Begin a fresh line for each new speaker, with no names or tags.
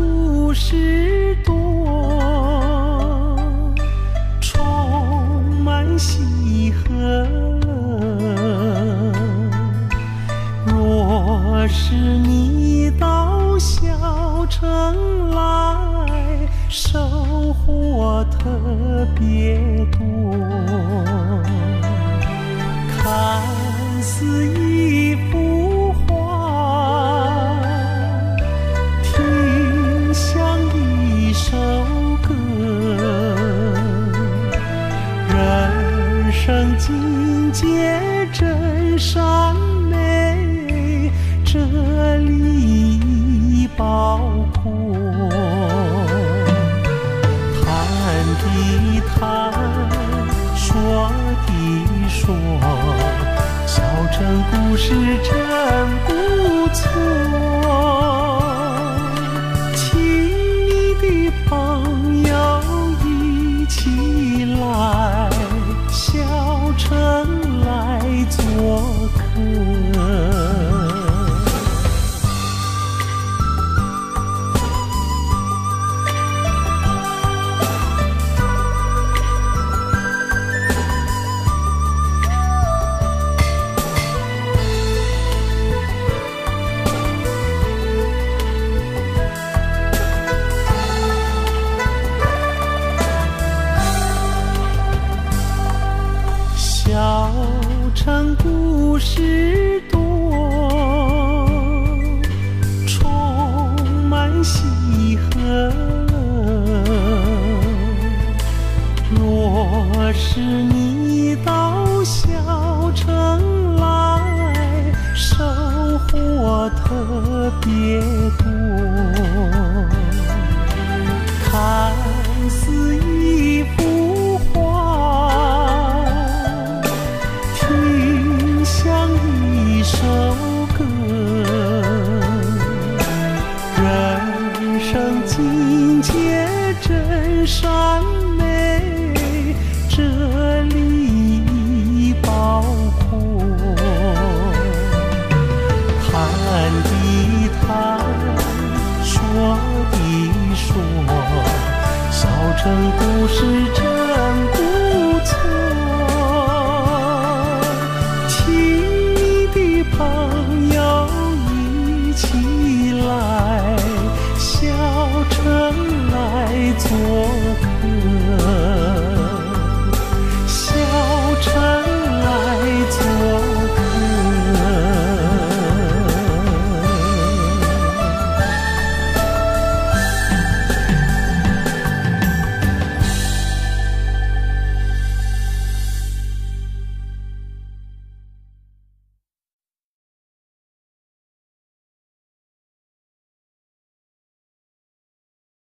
故事多，充满喜和乐。若是你到小城来，收获特别多。看似一幅画，听像一首歌，人生境界真善美，这里已包括。谈的谈，说的说，小城故事真不错。请你的朋友一起来小城来做客。小城故事多，充满喜和乐。若是你到小城来，收获特别多。看